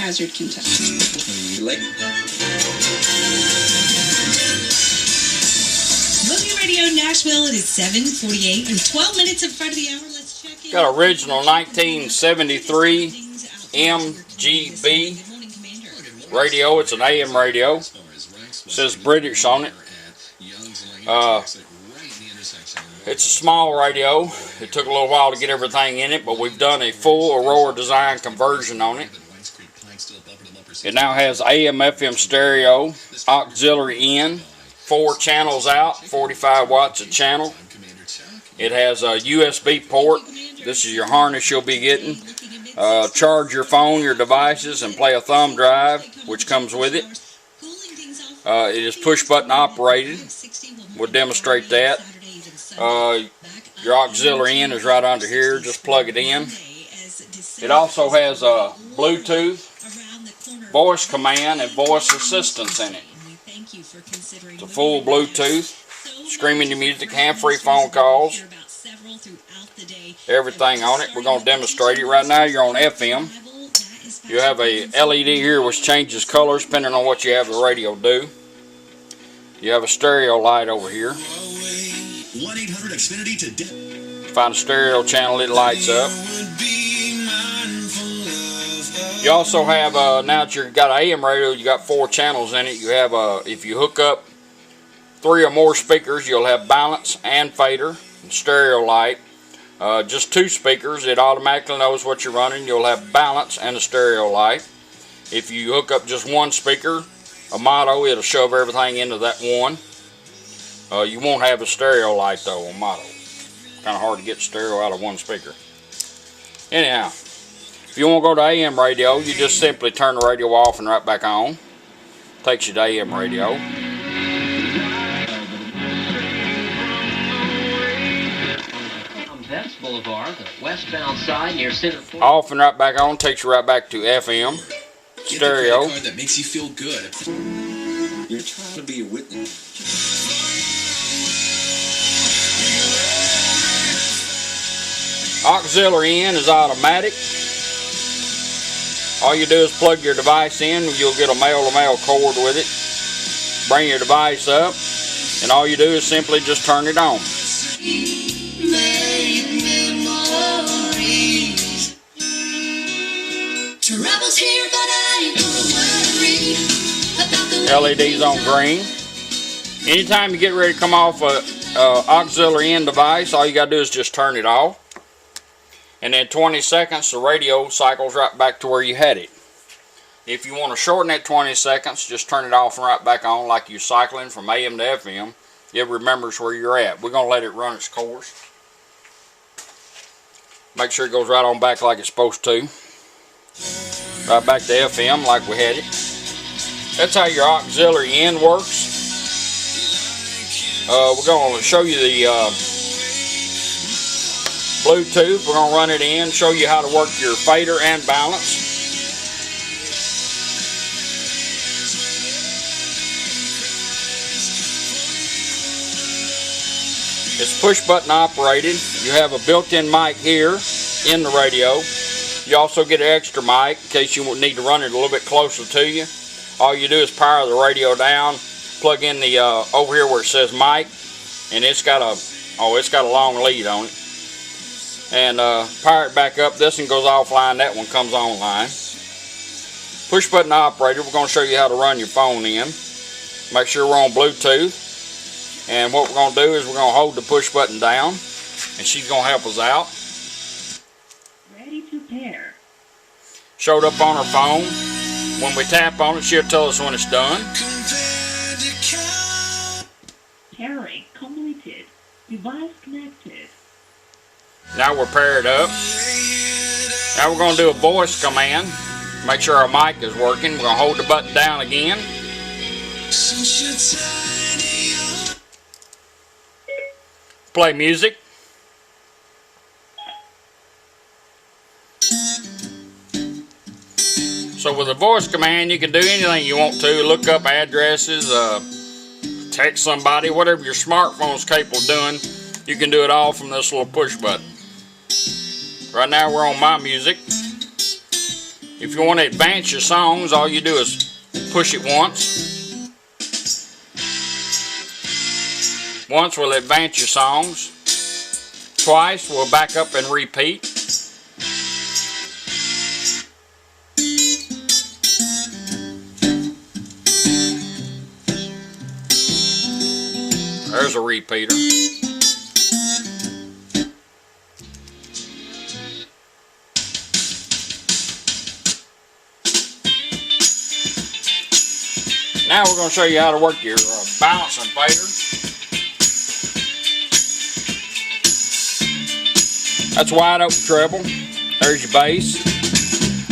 Hazard, Kentucky. Movie Radio Nashville, it is 7:48 and 12 minutes in front of the hour. Let's check in. Got original 1973 MGB radio. It's an AM radio. It says British on it. It's a small radio. It took a little while to get everything in it, but we've done a full Aurora Design conversion on it. It now has AM, FM stereo, auxiliary in, 4 channels out, 45 watts a channel. It has a USB port. This is your harness you'll be getting. Charge your phone, your devices, and play a thumb drive, which comes with it. It is push button operated. We'll demonstrate that. Your auxiliary in is right under here. Just plug it in. It also has a Bluetooth, voice command, and voice assistance in it. It's a full Bluetooth, streaming your music, hand-free phone calls, everything on it. We're going to demonstrate it. Right now you're on FM. You have a LED here which changes colors depending on what you have the radio do. You have a stereo light over here. Find a stereo channel, it lights up. You also have, now that you've got an AM radio, you got 4 channels in it. You have, if you hook up 3 or more speakers, you'll have balance and fader, and stereo light. Just 2 speakers, it automatically knows what you're running. You'll have balance and a stereo light. If you hook up just 1 speaker, a motto, it'll shove everything into that one. You won't have a stereo light though on motto. Kind of hard to get stereo out of 1 speaker. Anyhow, if you want to go to AM radio, you just simply turn the radio off and right back on. Takes you to AM radio. Boulevard, the westbound side near Center Point. Off and right back on, takes you right back to FM. Stereo. Get the credit card that makes you feel good. You're trying to be a witness. Auxiliary in is automatic. All you do is plug your device in. You'll get a male-to-male cord with it. Bring your device up, and all you do is simply just turn it on. LEDs on green. Anytime you get ready to come off a auxiliary in device, all you got to do is just turn it off. And in 20 seconds, the radio cycles right back to where you had it. If you want to shorten that 20 seconds, just turn it off and right back on like you're cycling from AM to FM. It remembers where you're at. We're going to let it run its course. Make sure it goes right on back like it's supposed to. Right back to FM like we had it. That's how your auxiliary in works. We're going to show you the Bluetooth. We're going to run it in, show you how to work your fader and balance. It's push button operated. You have a built-in mic here in the radio. You also get an extra mic in case you need to run it a little bit closer to you. All you do is power the radio down, plug in the over here where it says mic, and it's got a long lead on it. And power it back up. This one goes offline, that one comes online. Push button operated. We're going to show you how to run your phone in. Make sure we're on Bluetooth. And what we're going to do is we're going to hold the push button down, and she's going to help us out. Ready to pair. Showed up on her phone. When we tap on it, she'll tell us when it's done. Pairing completed. Device connected. Now we're paired up. Now we're going to do a voice command. Make sure our mic is working. We're going to hold the button down again. Play music. So with a voice command, you can do anything you want to. Look up addresses, text somebody, whatever your smartphone's capable of doing, you can do it all from this little push button. Right now we're on my music. If you want to advance your songs, all you do is push it once. Once will advance your songs. Twice will back up and repeat. There's a repeater. Now we're going to show you how to work your balancing fader. That's wide open treble. There's your bass.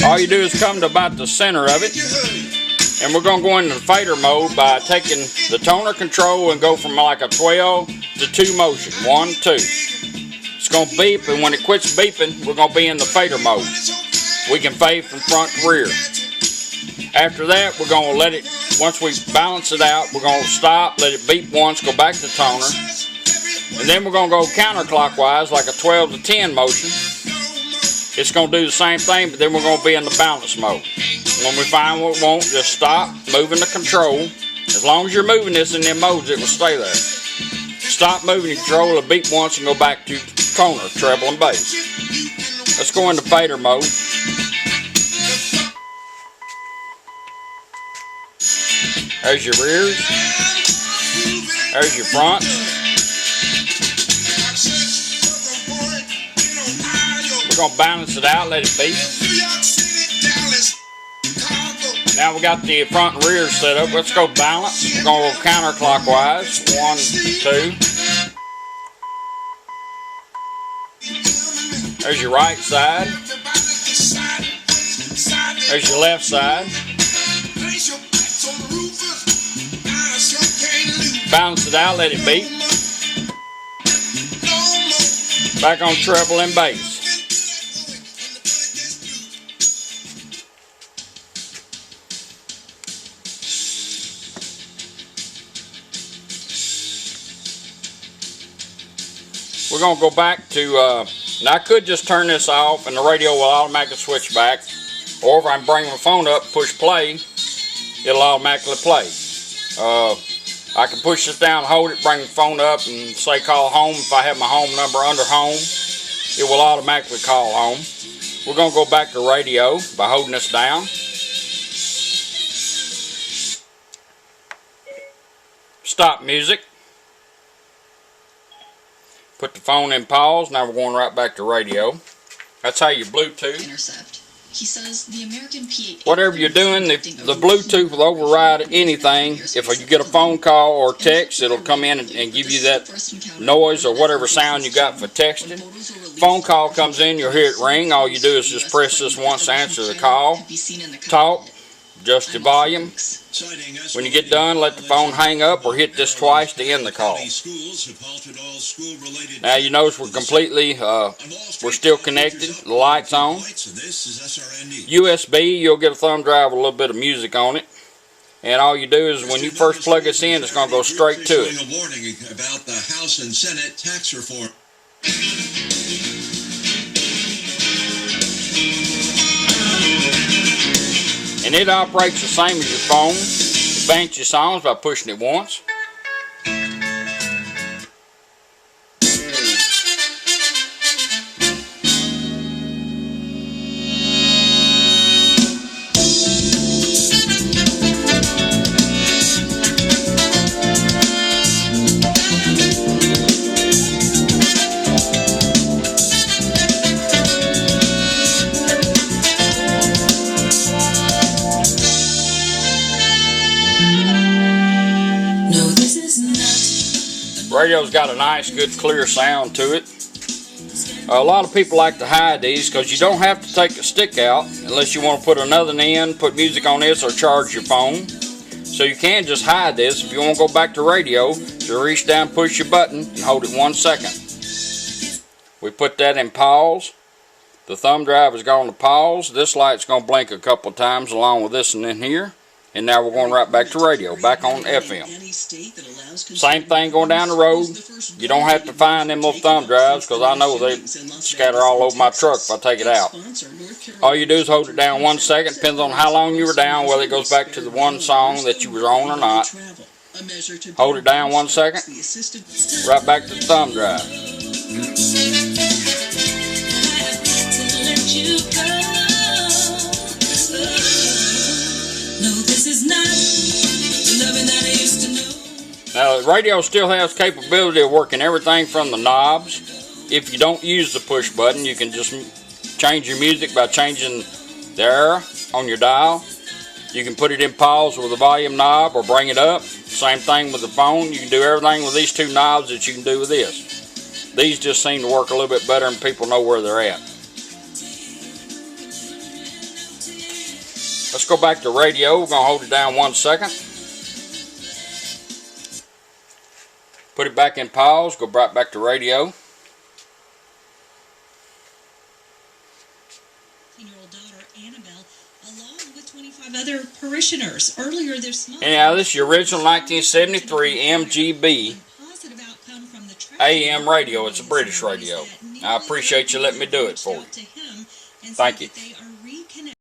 All you do is come to about the center of it. And we're going to go into the fader mode by taking the toner control and go from like a 12 to 2 motion. 1, 2. It's going to beep, and when it quits beeping, we're going to be in the fader mode. We can fade from front to rear. After that, we're going to let it, once we balance it out, we're going to stop, let it beep once, go back to toner. And then we're going to go counterclockwise like a 12 to 10 motion. It's going to do the same thing, but then we're going to be in the balance mode. When we find what we want, just stop moving the control. As long as you're moving this in them modes, it will stay there. Stop moving the control, it'll beep once and go back to toner, treble, and bass. Let's go into fader mode. There's your rears. There's your fronts. We're going to balance it out, let it beep. Now we got the front and rear set up. Let's go balance. We're going to go counterclockwise. 1, 2. There's your right side. There's your left side. Balance it out, let it beep. Back on treble and bass. We're going to go back to, now I could just turn this off and the radio will automatically switch back. Or if I bring my phone up, push play, it'll automatically play. I can push this down, hold it, bring the phone up and say call home. If I have my home number under home, it will automatically call home. We're going to go back to radio by holding this down. Stop music. Put the phone in pause. Now we're going right back to radio. That's how you Bluetooth. Intercept. He says the American PA. Whatever you're doing, the Bluetooth will override anything. If you get a phone call or text, it'll come in and give you that noise or whatever sound you got for texting. Phone call comes in, you'll hear it ring. All you do is just press this once to answer the call. Talk. Adjust the volume. When you get done, let the phone hang up or hit this twice to end the call. Now you notice we're completely, we're still connected. The light's on. USB, you'll get a thumb drive with a little bit of music on it. And all you do is when you first plug this in, it's going to go straight to it. A warning about the House and Senate tax reform. And it operates the same as your phone. Advance your songs by pushing it once. Radio's got a nice, good, clear sound to it. A lot of people like to hide these because you don't have to take the stick out unless you want to put another in, put music on this, or charge your phone. So you can just hide this. If you want to go back to radio, you reach down, push your button, and hold it 1 second. We put that in pause. The thumb drive is going to pause. This light's going to blink a couple of times along with this one in here. And now we're going right back to radio, back on FM. Same thing going down the road. You don't have to find them little thumb drives because I know they scatter all over my truck if I take it out. All you do is hold it down 1 second. Depends on how long you were down, whether it goes back to the one song that you were on or not. Hold it down 1 second. Right back to the thumb drive. Now, the radio still has capability of working everything from the knobs. If you don't use the push button, you can just change your music by changing the arrow on your dial. You can put it in pause with the volume knob or bring it up. Same thing with the phone. You can do everything with these two knobs that you can do with this. These just seem to work a little bit better and people know where they're at. Let's go back to radio. We're going to hold it down 1 second. Put it back in pause. Go right back to radio. 15-year-old daughter Annabelle, along with 25 other parishioners, earlier this month. Anyhow, this is your original 1973 MGB AM radio. It's a British radio. I appreciate you letting me do it for you. Thank you.